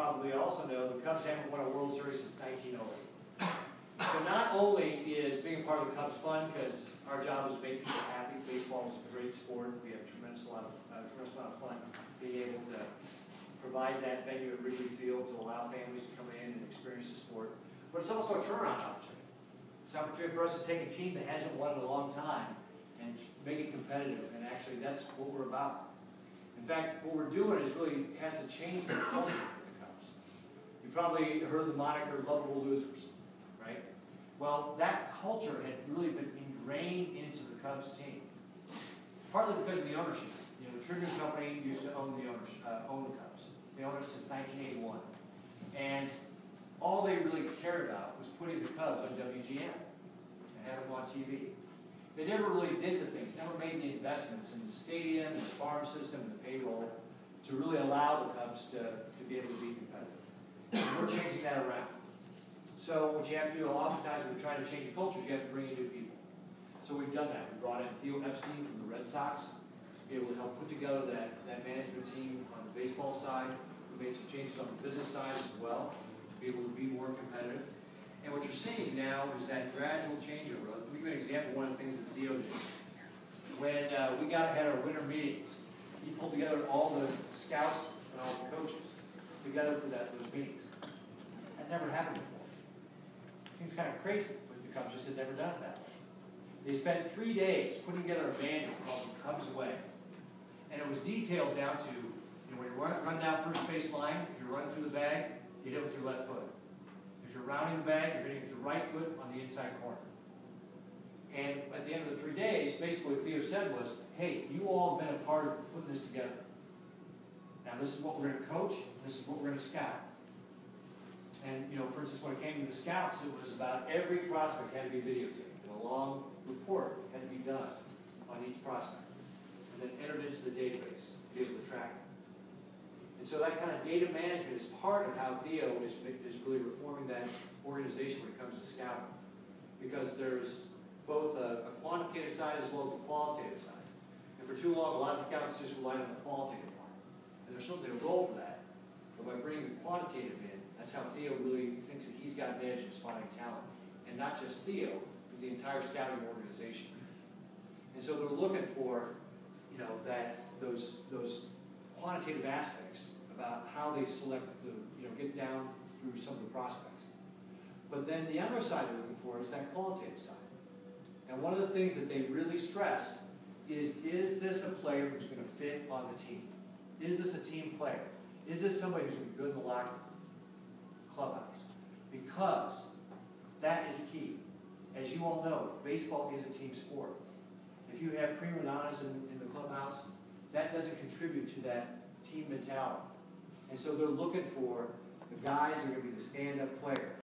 probably also know, the Cubs haven't won a World Series since 1908. So not only is being a part of the Cubs fun, because our job is to make people happy. Baseball is a great sport. We have a tremendous amount of fun being able to provide that venue at Wrigley Field to allow families to come in and experience the sport. But it's also a turnaround opportunity. It's an opportunity for us to take a team that hasn't won in a long time and make it competitive. And actually, that's what we're about. In fact, what we're doing is really has to change the culture of the Cubs. You probably heard the moniker "lovable losers," right? Well, that culture had really been ingrained into the Cubs team, partly because of the ownership. You know, the Tribune Company used to own the Cubs. They owned it since 1981, and all they really cared about was putting the Cubs on WGN and having them on TV. They never really did the things, never made the investments in the stadium, and the farm system, and the payroll to really allow the Cubs to be able to be competitive. And we're changing that around. So what you have to do, oftentimes when we're trying to change the culture, you have to bring in new people. So we've done that. We brought in Theo Epstein from the Red Sox to be able to help put together that management team on the baseball side. We made some changes on the business side as well to be able to be more competitive. And what you're seeing now is that gradual changeover. Let me give you an example of one of the things that Theo did. When we had our winter meetings, he pulled together all the scouts and all the coaches together for those meetings. That never happened before. Seems kind of crazy, but the Cubs just had never done it that way. They spent 3 days putting together a manual called the Cubs Way. And it was detailed down to, when you're running down first base line, if you're running through the bag, you hit it with your left foot. If you're rounding the bag, you're hitting it with your right foot on the inside corner. And at the end of the 3 days, basically what Theo said was, hey, you all have been a part of putting this together. Now this is what we're going to coach, and this is what we're going to scout. And, for instance, when it came to the scouts, it was about every prospect had to be videotaped. And a long report had to be done on each prospect. And then entered into the database to be able to track it. And so that kind of data management is part of how Theo is really reforming that organization when it comes to scouting. Because there's both a quantitative side as well as a qualitative side. And for too long, a lot of scouts just relied on the qualitative part. And there's certainly a role for that. But by bringing the quantitative in, that's how Theo really thinks that he's got an edge in spotting talent. And not just Theo, but the entire scouting organization. And so they're looking for, those quantitative aspects about how they select get down through some of the prospects. But then the other side they're looking for is that qualitative side. And one of the things that they really stress is this a player who's going to fit on the team? Is this a team player? Is this somebody who's going to be good in the locker room, clubhouse? Because that is key. As you all know, baseball is a team sport. If you have prima donnas in the clubhouse, that doesn't contribute to that team mentality. And so they're looking for the guys who are going to be the stand-up player.